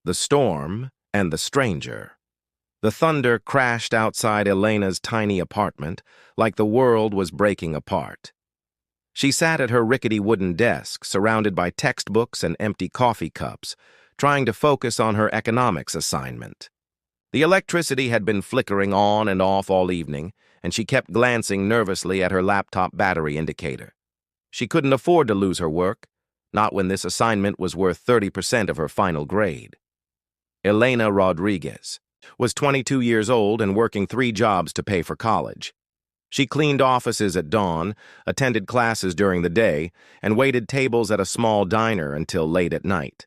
The Storm and the Stranger. The thunder crashed outside Elena's tiny apartment like the world was breaking apart. She sat at her rickety wooden desk, surrounded by textbooks and empty coffee cups, trying to focus on her economics assignment. The electricity had been flickering on and off all evening, and she kept glancing nervously at her laptop battery indicator. She couldn't afford to lose her work, not when this assignment was worth 30% of her final grade. Elena Rodriguez was 22 years old and working 3 jobs to pay for college. She cleaned offices at dawn, attended classes during the day, and waited tables at a small diner until late at night.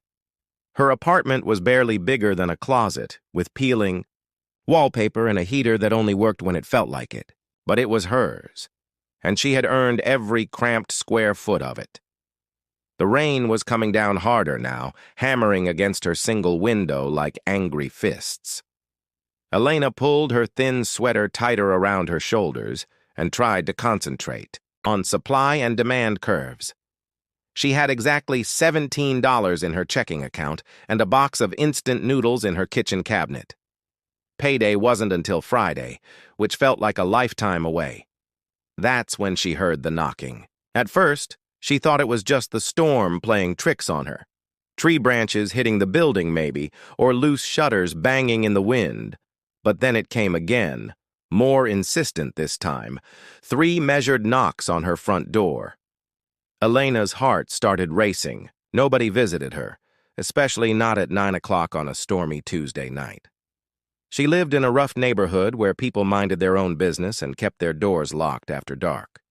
Her apartment was barely bigger than a closet, with peeling wallpaper and a heater that only worked when it felt like it. But it was hers, and she had earned every cramped square foot of it. The rain was coming down harder now, hammering against her single window like angry fists. Elena pulled her thin sweater tighter around her shoulders and tried to concentrate on supply and demand curves. She had exactly $17 in her checking account and a box of instant noodles in her kitchen cabinet. Payday wasn't until Friday, which felt like a lifetime away. That's when she heard the knocking. At first, she thought it was just the storm playing tricks on her. Tree branches hitting the building, maybe, or loose shutters banging in the wind. But then it came again, more insistent this time. 3 measured knocks on her front door. Elena's heart started racing. Nobody visited her, especially not at 9 o'clock on a stormy Tuesday night. She lived in a rough neighborhood where people minded their own business and kept their doors locked after dark.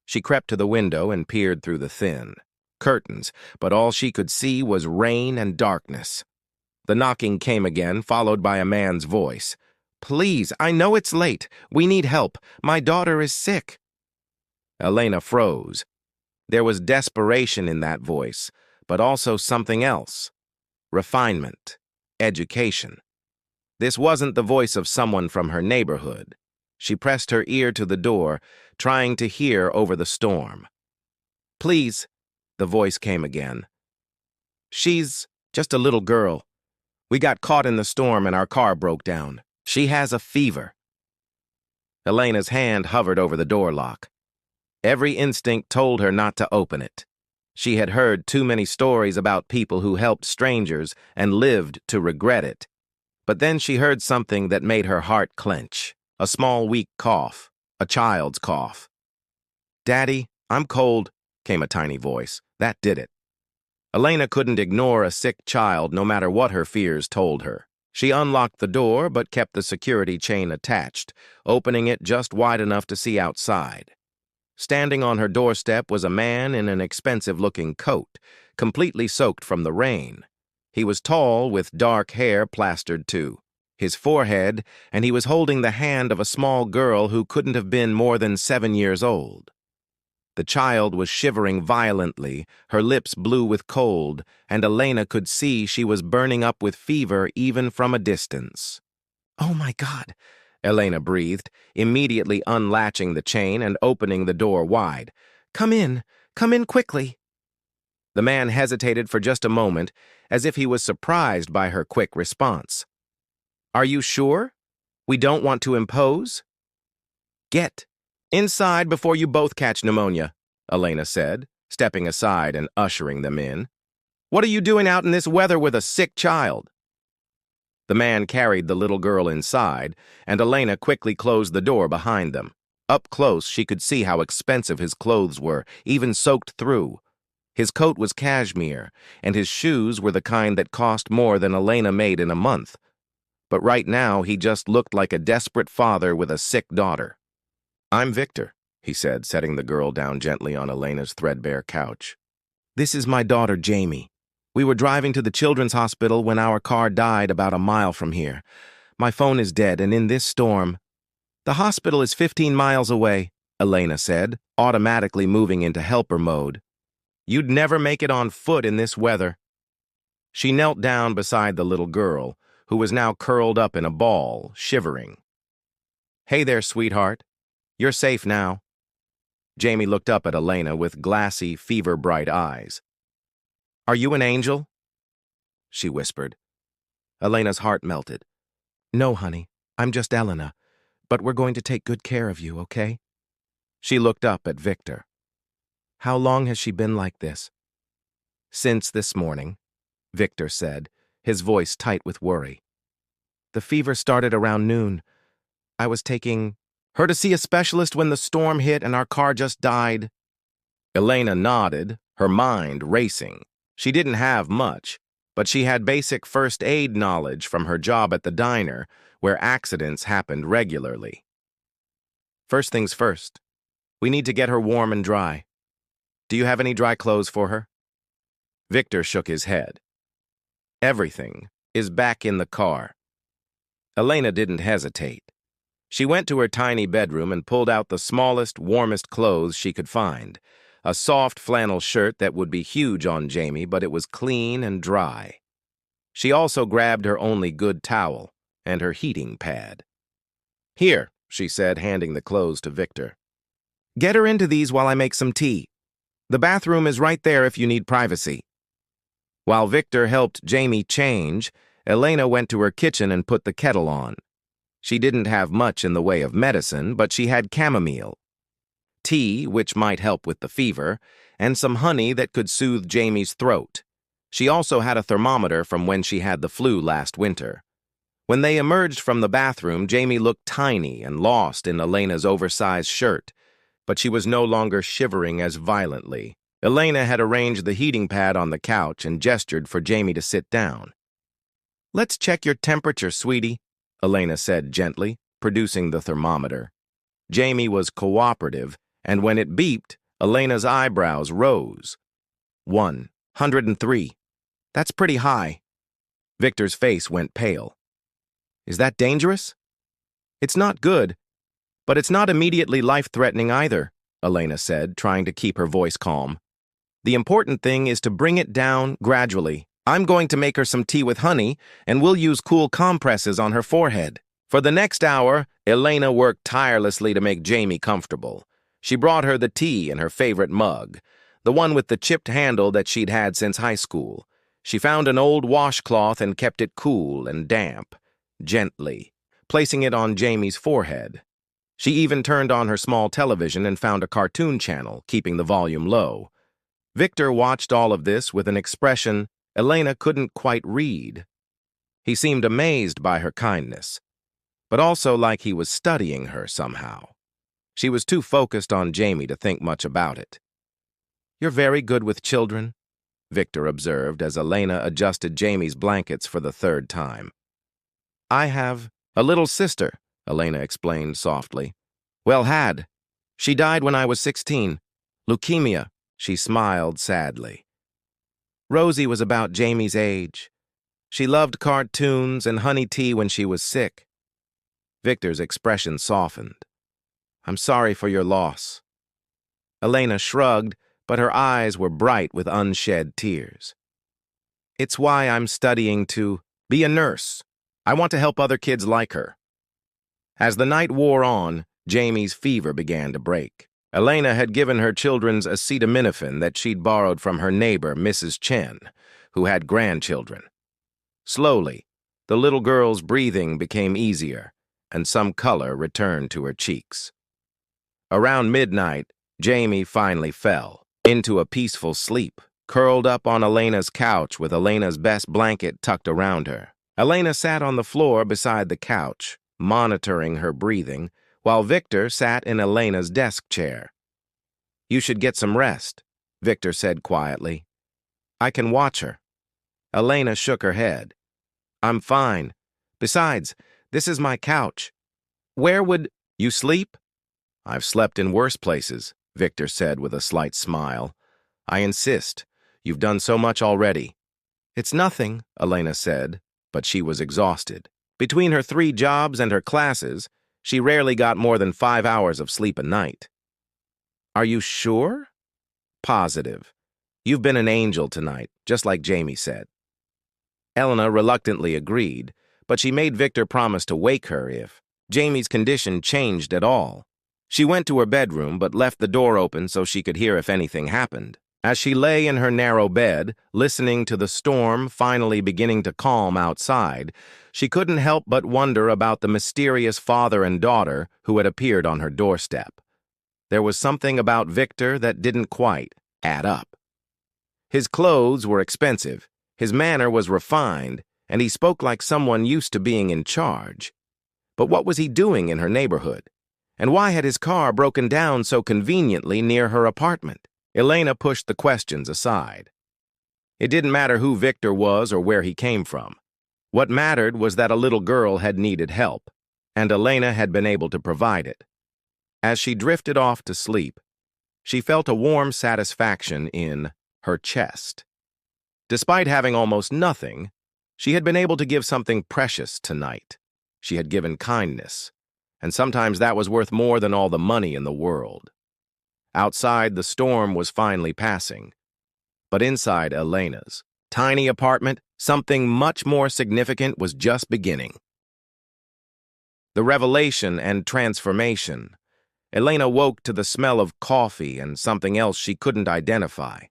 She crept to the window and peered through the thin curtains, but all she could see was rain and darkness. The knocking came again, followed by a man's voice. "Please, I know it's late. We need help. My daughter is sick." Elena froze. There was desperation in that voice, but also something else. Refinement. Education. This wasn't the voice of someone from her neighborhood. She pressed her ear to the door, trying to hear over the storm. "Please," the voice came again. "She's just a little girl. We got caught in the storm and our car broke down. She has a fever." Elena's hand hovered over the door lock. Every instinct told her not to open it. She had heard too many stories about people who helped strangers and lived to regret it. But then she heard something that made her heart clench. A small, weak cough. A child's cough. "Daddy, I'm cold," came a tiny voice. That did it. Elena couldn't ignore a sick child no matter what her fears told her. She unlocked the door but kept the security chain attached, opening it just wide enough to see outside. Standing on her doorstep was a man in an expensive-looking coat, completely soaked from the rain. He was tall, with dark hair plastered to his forehead, and he was holding the hand of a small girl who couldn't have been more than 7 years old. The child was shivering violently, her lips blue with cold, and Elena could see she was burning up with fever even from a distance. "Oh my God," Elena breathed, immediately unlatching the chain and opening the door wide. Come in quickly." The man hesitated for just a moment, as if he was surprised by her quick response. "Are you sure? We don't want to impose?" "Get inside before you both catch pneumonia," Elena said, stepping aside and ushering them in. "What are you doing out in this weather with a sick child?" The man carried the little girl inside, and Elena quickly closed the door behind them. Up close, she could see how expensive his clothes were, even soaked through. His coat was cashmere, and his shoes were the kind that cost more than Elena made in a month. But right now, he just looked like a desperate father with a sick daughter. "I'm Victor," he said, setting the girl down gently on Elena's threadbare couch. "This is my daughter, Jamie. We were driving to the children's hospital when our car died about a mile from here. My phone is dead, and in this storm—" "The hospital is 15 miles away," Elena said, automatically moving into helper mode. "You'd never make it on foot in this weather." She knelt down beside the little girl, who was now curled up in a ball, shivering. "Hey there, sweetheart. You're safe now." Jamie looked up at Elena with glassy, fever-bright eyes. "Are you an angel?" she whispered. Elena's heart melted. No, honey, I'm just Elena, but we're going to take good care of you, okay? She looked up at Victor. How long has she been like this? Since this morning, Victor said, his voice tight with worry. The fever started around noon. I was taking her to see a specialist when the storm hit and our car just died. Elena nodded, her mind racing. She didn't have much, but she had basic first aid knowledge from her job at the diner, where accidents happened regularly. First things first, we need to get her warm and dry. Do you have any dry clothes for her? Victor shook his head. Everything is back in the car. Elena didn't hesitate. She went to her tiny bedroom and pulled out the smallest, warmest clothes she could find. A soft flannel shirt that would be huge on Jamie, but it was clean and dry. She also grabbed her only good towel and her heating pad. Here, she said, handing the clothes to Victor. Get her into these while I make some tea. The bathroom is right there if you need privacy. While Victor helped Jamie change, Elena went to her kitchen and put the kettle on. She didn't have much in the way of medicine, but she had chamomile, tea, which might help with the fever, and some honey that could soothe Jamie's throat. She also had a thermometer from when she had the flu last winter. When they emerged from the bathroom, Jamie looked tiny and lost in Elena's oversized shirt, but she was no longer shivering as violently. Elena had arranged the heating pad on the couch and gestured for Jamie to sit down. Let's check your temperature, sweetie, Elena said gently, producing the thermometer. Jamie was cooperative, and when it beeped, Elena's eyebrows rose. 103. That's pretty high. Victor's face went pale. Is that dangerous? It's not good, but it's not immediately life-threatening either, Elena said, trying to keep her voice calm. The important thing is to bring it down gradually. I'm going to make her some tea with honey, and we'll use cool compresses on her forehead. For the next hour, Elena worked tirelessly to make Jamie comfortable. She brought her the tea in her favorite mug, the one with the chipped handle that she'd had since high school. She found an old washcloth and kept it cool and damp, gently, placing it on Jamie's forehead. She even turned on her small television and found a cartoon channel, keeping the volume low. Victor watched all of this with an expression Elena couldn't quite read. He seemed amazed by her kindness, but also like he was studying her somehow. She was too focused on Jamie to think much about it. You're very good with children, Victor observed as Elena adjusted Jamie's blankets for the third time. I have a little sister, Elena explained softly. Well, had. She died when I was 16. Leukemia, she smiled sadly. Rosie was about Jamie's age. She loved cartoons and honey tea when she was sick. Victor's expression softened. I'm sorry for your loss. Elena shrugged, but her eyes were bright with unshed tears. It's why I'm studying to be a nurse. I want to help other kids like her. As the night wore on, Jamie's fever began to break. Elena had given her children's acetaminophen that she'd borrowed from her neighbor, Mrs. Chen, who had grandchildren. Slowly, the little girl's breathing became easier, and some color returned to her cheeks. Around midnight, Jamie finally fell into a peaceful sleep, curled up on Elena's couch with Elena's best blanket tucked around her. Elena sat on the floor beside the couch, monitoring her breathing, while Victor sat in Elena's desk chair. You should get some rest, Victor said quietly. I can watch her. Elena shook her head. I'm fine. Besides, this is my couch. Where would you sleep? I've slept in worse places, Victor said with a slight smile. I insist. You've done so much already. It's nothing, Elena said, but she was exhausted. Between her 3 jobs and her classes, she rarely got more than 5 hours of sleep a night. Are you sure? Positive. You've been an angel tonight, just like Jamie said. Elena reluctantly agreed, but she made Victor promise to wake her if Jamie's condition changed at all. She went to her bedroom but left the door open so she could hear if anything happened. As she lay in her narrow bed, listening to the storm finally beginning to calm outside, she couldn't help but wonder about the mysterious father and daughter who had appeared on her doorstep. There was something about Victor that didn't quite add up. His clothes were expensive, his manner was refined, and he spoke like someone used to being in charge. But what was he doing in her neighborhood? And why had his car broken down so conveniently near her apartment? Elena pushed the questions aside. It didn't matter who Victor was or where he came from. What mattered was that a little girl had needed help, and Elena had been able to provide it. As she drifted off to sleep, she felt a warm satisfaction in her chest. Despite having almost nothing, she had been able to give something precious tonight. She had given kindness, and sometimes that was worth more than all the money in the world. Outside, the storm was finally passing, but inside Elena's tiny apartment, something much more significant was just beginning. The revelation and transformation. Elena woke to the smell of coffee and something else she couldn't identify,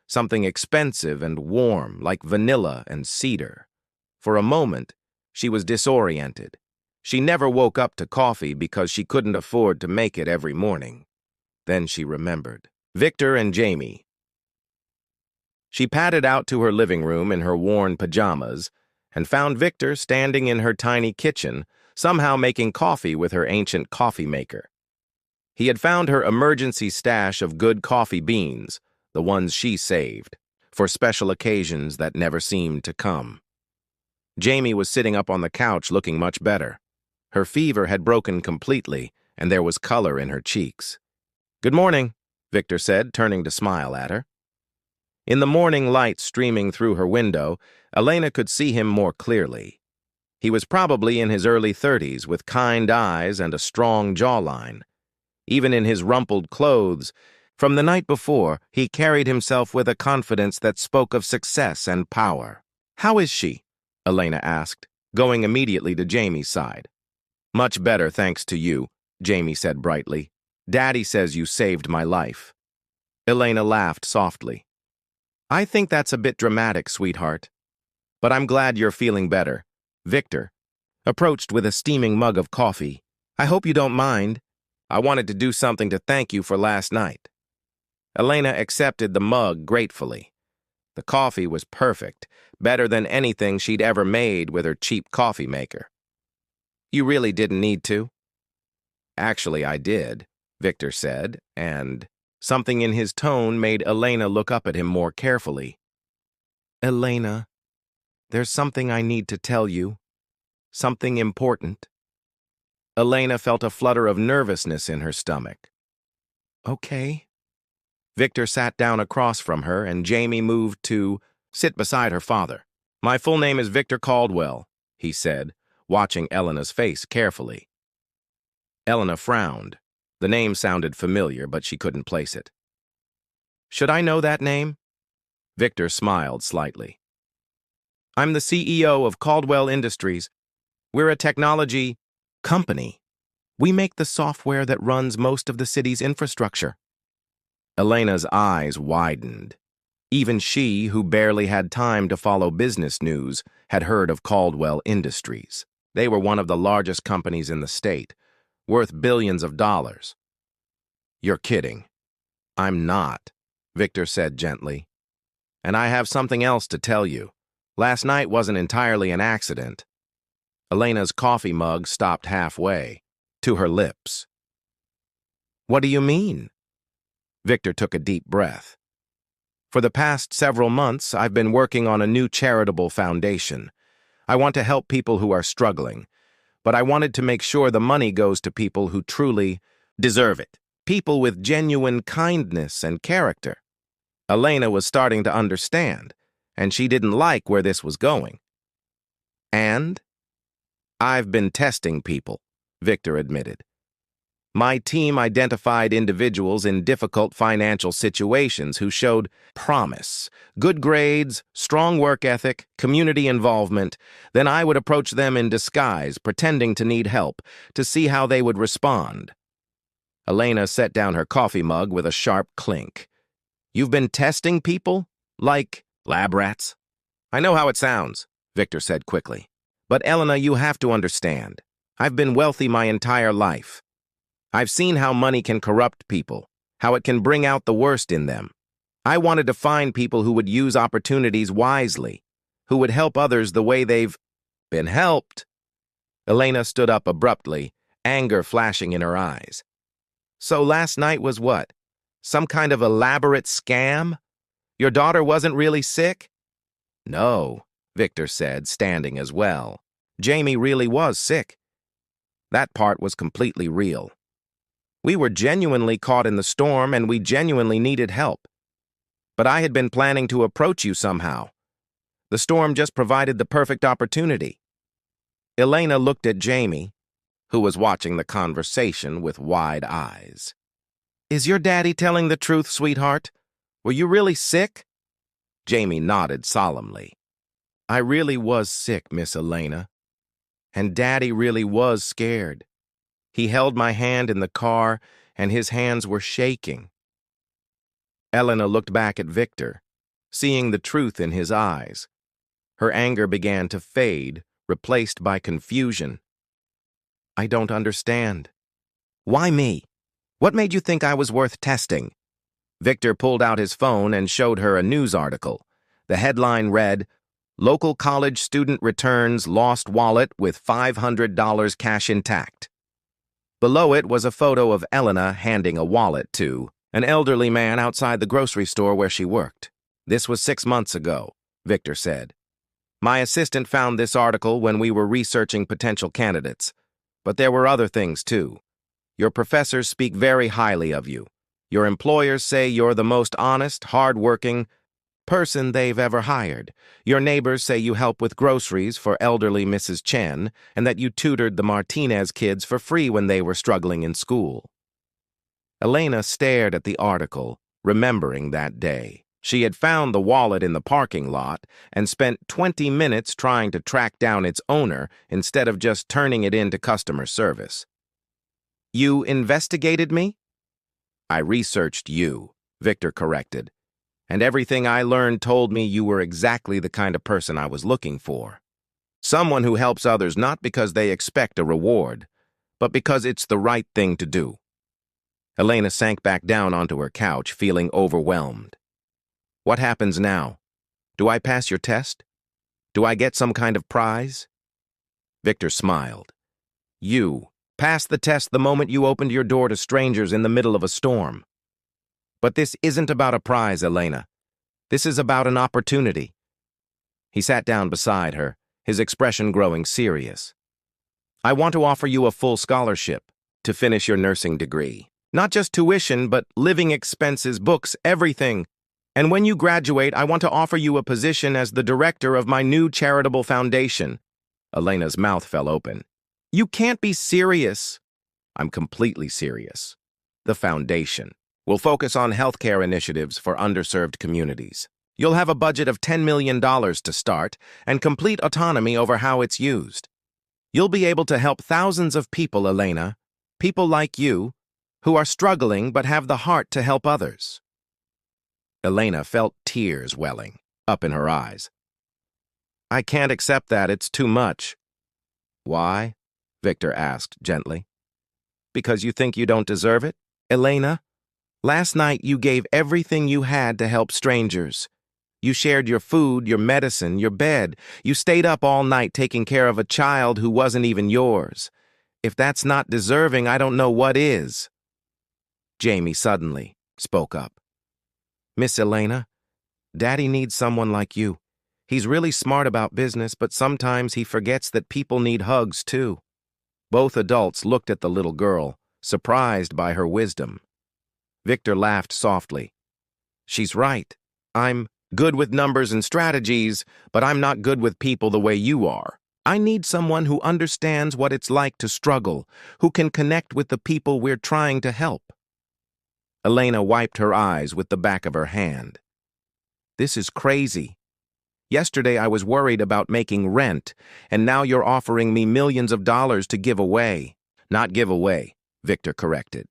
something expensive and warm like vanilla and cedar. For a moment, she was disoriented. She never woke up to coffee because she couldn't afford to make it every morning. Then she remembered. Victor and Jamie. She padded out to her living room in her worn pajamas and found Victor standing in her tiny kitchen, somehow making coffee with her ancient coffee maker. He had found her emergency stash of good coffee beans, the ones she saved, for special occasions that never seemed to come. Jamie was sitting up on the couch looking much better. Her fever had broken completely, and there was color in her cheeks. "Good morning," Victor said, turning to smile at her. In the morning light streaming through her window, Elena could see him more clearly. He was probably in his early 30s, with kind eyes and a strong jawline. Even in his rumpled clothes, from the night before, he carried himself with a confidence that spoke of success and power. "How is she?" Elena asked, going immediately to Jamie's side. "Much better, thanks to you," Jamie said brightly. "Daddy says you saved my life." Elena laughed softly. "I think that's a bit dramatic, sweetheart. But I'm glad you're feeling better." Victor approached with a steaming mug of coffee. "I hope you don't mind. I wanted to do something to thank you for last night." Elena accepted the mug gratefully. The coffee was perfect, better than anything she'd ever made with her cheap coffee maker. "You really didn't need to?" "Actually, I did," Victor said, and something in his tone made Elena look up at him more carefully. "Elena, there's something I need to tell you. Something important." Elena felt a flutter of nervousness in her stomach. "Okay." Victor sat down across from her, and Jamie moved to sit beside her father. "My full name is Victor Caldwell," he said, watching Elena's face carefully. Elena frowned. The name sounded familiar, but she couldn't place it. "Should I know that name?" Victor smiled slightly. "I'm the CEO of Caldwell Industries. We're a technology company. We make the software that runs most of the city's infrastructure." Elena's eyes widened. Even she, who barely had time to follow business news, had heard of Caldwell Industries. They were one of the largest companies in the state, worth billions of dollars. "You're kidding." "I'm not," Victor said gently. "And I have something else to tell you. Last night wasn't entirely an accident." Elena's coffee mug stopped halfway, to her lips. "What do you mean?" Victor took a deep breath. "For the past several months, I've been working on a new charitable foundation. I want to help people who are struggling, but I wanted to make sure the money goes to people who truly deserve it. People with genuine kindness and character." Elena was starting to understand, and she didn't like where this was going. "And I've been testing people," Victor admitted. "My team identified individuals in difficult financial situations who showed promise, good grades, strong work ethic, community involvement. Then I would approach them in disguise, pretending to need help, to see how they would respond." Elena set down her coffee mug with a sharp clink. You've been testing people? Like lab rats? I know how it sounds, Victor said quickly. But Elena, you have to understand. I've been wealthy my entire life. I've seen how money can corrupt people, how it can bring out the worst in them. I wanted to find people who would use opportunities wisely, who would help others the way they've been helped. Elena stood up abruptly, anger flashing in her eyes. So last night was what? Some kind of elaborate scam? Your daughter wasn't really sick? No, Victor said, standing as well. Jamie really was sick. That part was completely real. We were genuinely caught in the storm and we genuinely needed help. But I had been planning to approach you somehow. The storm just provided the perfect opportunity. Elena looked at Jamie, who was watching the conversation with wide eyes. Is your daddy telling the truth, sweetheart? Were you really sick? Jamie nodded solemnly. I really was sick, Miss Elena. And Daddy really was scared. He held my hand in the car, and his hands were shaking. Elena looked back at Victor, seeing the truth in his eyes. Her anger began to fade, replaced by confusion. I don't understand. Why me? What made you think I was worth testing? Victor pulled out his phone and showed her a news article. The headline read, Local college student returns lost wallet with $500 cash intact. Below it was a photo of Elena handing a wallet to an elderly man outside the grocery store where she worked. This was 6 months ago, Victor said. My assistant found this article when we were researching potential candidates. But there were other things, too. Your professors speak very highly of you. Your employers say you're the most honest, hard-working person they've ever hired. Your neighbors say you help with groceries for elderly Mrs. Chen and that you tutored the Martinez kids for free when they were struggling in school. Elena stared at the article, remembering that day. She had found the wallet in the parking lot and spent 20 minutes trying to track down its owner instead of just turning it in to customer service. You investigated me? I researched you, Victor corrected. And everything I learned told me you were exactly the kind of person I was looking for. Someone who helps others not because they expect a reward, but because it's the right thing to do. Elena sank back down onto her couch, feeling overwhelmed. What happens now? Do I pass your test? Do I get some kind of prize? Victor smiled. You passed the test the moment you opened your door to strangers in the middle of a storm. But this isn't about a prize, Elena. This is about an opportunity. He sat down beside her, his expression growing serious. I want to offer you a full scholarship to finish your nursing degree. Not just tuition, but living expenses, books, everything. And when you graduate, I want to offer you a position as the director of my new charitable foundation. Elena's mouth fell open. You can't be serious. I'm completely serious. The foundation will focus on healthcare initiatives for underserved communities. You'll have a budget of $10 million to start and complete autonomy over how it's used. You'll be able to help thousands of people, Elena, people like you, who are struggling but have the heart to help others. Elena felt tears welling up in her eyes. I can't accept that, it's too much. Why? Victor asked gently. Because you think you don't deserve it? Elena, last night you gave everything you had to help strangers. You shared your food, your medicine, your bed. You stayed up all night taking care of a child who wasn't even yours. If that's not deserving, I don't know what is. Jamie suddenly spoke up. Miss Elena, Daddy needs someone like you. He's really smart about business, but sometimes he forgets that people need hugs, too. Both adults looked at the little girl, surprised by her wisdom. Victor laughed softly. She's right. I'm good with numbers and strategies, but I'm not good with people the way you are. I need someone who understands what it's like to struggle, who can connect with the people we're trying to help. Elena wiped her eyes with the back of her hand. This is crazy. Yesterday I was worried about making rent, and now you're offering me millions of dollars to give away. Not give away, Victor corrected.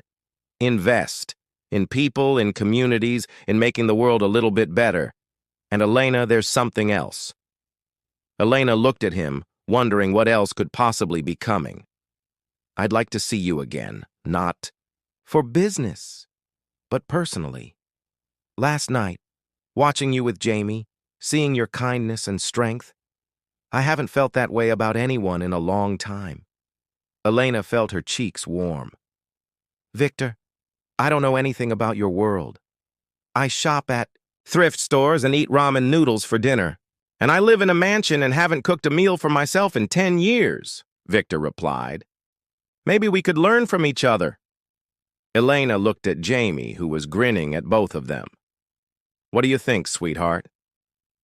Invest in people, in communities, in making the world a little bit better. And Elena, there's something else. Elena looked at him, wondering what else could possibly be coming. I'd like to see you again, not for business, but personally. Last night, watching you with Jamie, seeing your kindness and strength, I haven't felt that way about anyone in a long time. Elena felt her cheeks warm. Victor, I don't know anything about your world. I shop at thrift stores and eat ramen noodles for dinner. And I live in a mansion and haven't cooked a meal for myself in 10 years, Victor replied. Maybe we could learn from each other. Elena looked at Jamie, who was grinning at both of them. What do you think, sweetheart?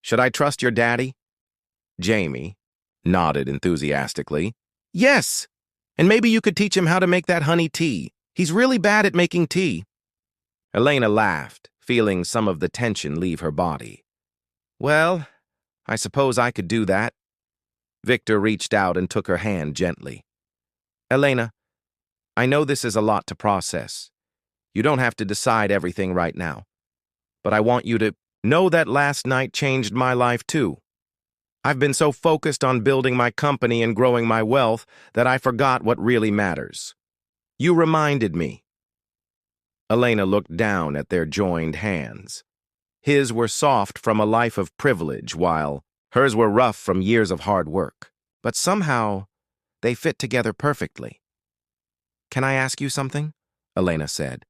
Should I trust your daddy? Jamie nodded enthusiastically. Yes, and maybe you could teach him how to make that honey tea. He's really bad at making tea. Elena laughed, feeling some of the tension leave her body. Well, I suppose I could do that. Victor reached out and took her hand gently. Elena, I know this is a lot to process. You don't have to decide everything right now. But I want you to know that last night changed my life too. I've been so focused on building my company and growing my wealth that I forgot what really matters. You reminded me. Elena looked down at their joined hands. His were soft from a life of privilege, while hers were rough from years of hard work. But somehow, they fit together perfectly. Can I ask you something? Elena said.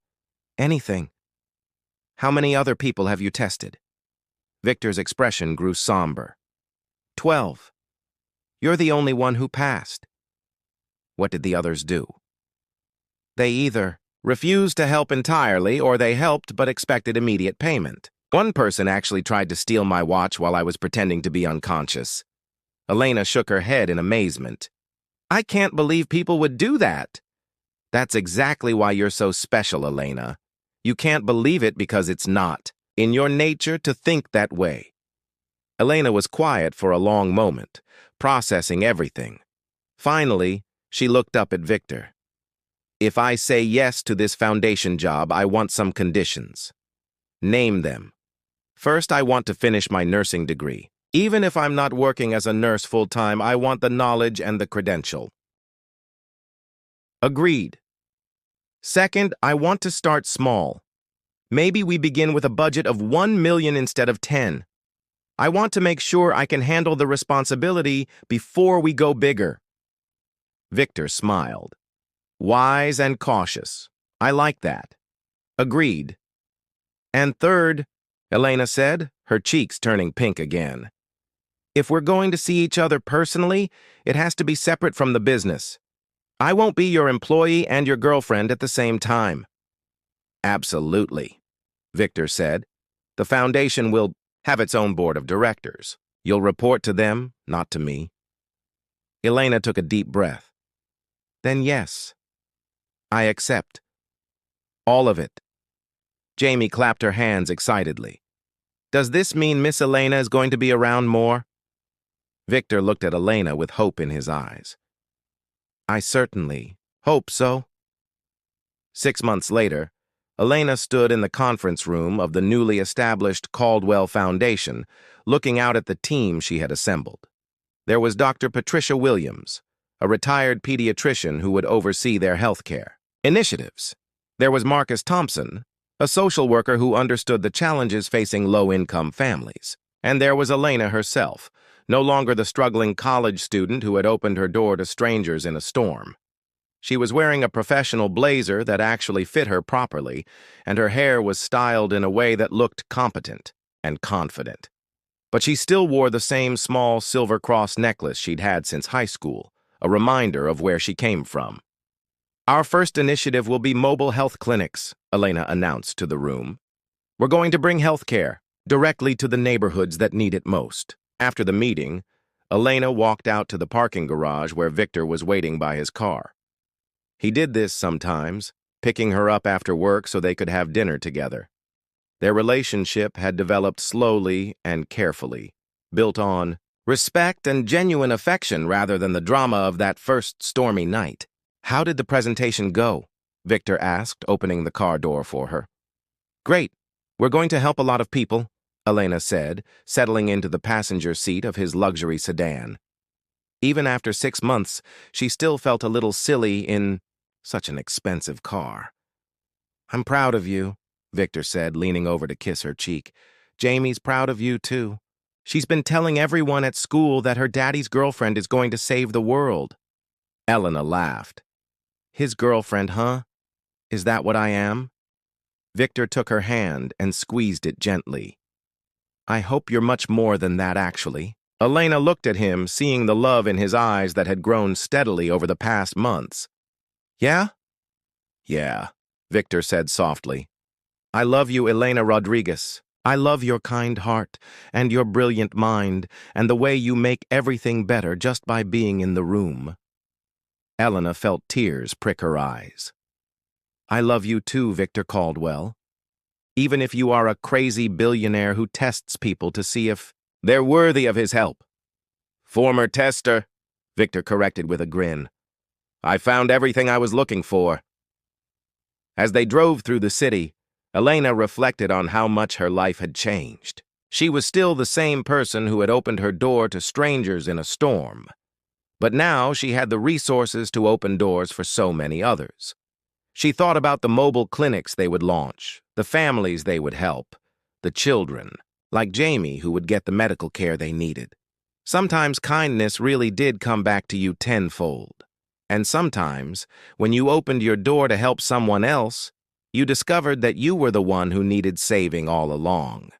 Anything. How many other people have you tested? Victor's expression grew somber. 12. You're the only one who passed. What did the others do? They either refused to help entirely or they helped but expected immediate payment. One person actually tried to steal my watch while I was pretending to be unconscious. Elena shook her head in amazement. I can't believe people would do that. That's exactly why you're so special, Elena. You can't believe it because it's not in your nature to think that way. Elena was quiet for a long moment, processing everything. Finally, she looked up at Victor. If I say yes to this foundation job, I want some conditions. Name them. First, I want to finish my nursing degree. Even if I'm not working as a nurse full-time, I want the knowledge and the credential. Agreed. Second, I want to start small. Maybe we begin with a budget of 1 million instead of 10. I want to make sure I can handle the responsibility before we go bigger. Victor smiled. Wise and cautious. I like that. Agreed. And third, Elena said, her cheeks turning pink again. If we're going to see each other personally, it has to be separate from the business. I won't be your employee and your girlfriend at the same time. Absolutely, Victor said. The foundation will have its own board of directors. You'll report to them, not to me. Elena took a deep breath. Then yes, I accept. All of it. Jamie clapped her hands excitedly. Does this mean Miss Elena is going to be around more? Victor looked at Elena with hope in his eyes. I certainly hope so. 6 months later, Elena stood in the conference room of the newly established Caldwell Foundation, looking out at the team she had assembled. There was Dr. Patricia Williams, a retired pediatrician who would oversee their healthcare initiatives. There was Marcus Thompson, a social worker who understood the challenges facing low-income families. And there was Elena herself, no longer the struggling college student who had opened her door to strangers in a storm. She was wearing a professional blazer that actually fit her properly, and her hair was styled in a way that looked competent and confident. But she still wore the same small silver cross necklace she'd had since high school, a reminder of where she came from. Our first initiative will be mobile health clinics, Elena announced to the room. We're going to bring health care directly to the neighborhoods that need it most. After the meeting, Elena walked out to the parking garage where Victor was waiting by his car. He did this sometimes, picking her up after work so they could have dinner together. Their relationship had developed slowly and carefully, built on respect and genuine affection rather than the drama of that first stormy night. How did the presentation go? Victor asked, opening the car door for her. Great. We're going to help a lot of people, Elena said, settling into the passenger seat of his luxury sedan. Even after 6 months, she still felt a little silly in such an expensive car. I'm proud of you, Victor said, leaning over to kiss her cheek. Jamie's proud of you, too. She's been telling everyone at school that her daddy's girlfriend is going to save the world. Elena laughed. His girlfriend, huh? Is that what I am? Victor took her hand and squeezed it gently. I hope you're much more than that, actually. Elena looked at him, seeing the love in his eyes that had grown steadily over the past months. Yeah? Yeah, Victor said softly. I love you, Elena Rodriguez. I love your kind heart and your brilliant mind and the way you make everything better just by being in the room. Elena felt tears prick her eyes. I love you too, Victor Caldwell. Even if you are a crazy billionaire who tests people to see if they're worthy of his help. Former tester, Victor corrected with a grin. I found everything I was looking for. As they drove through the city, Elena reflected on how much her life had changed. She was still the same person who had opened her door to strangers in a storm. But now she had the resources to open doors for so many others. She thought about the mobile clinics they would launch, the families they would help, the children, like Jamie, who would get the medical care they needed. Sometimes kindness really did come back to you tenfold. And sometimes, when you opened your door to help someone else, you discovered that you were the one who needed saving all along.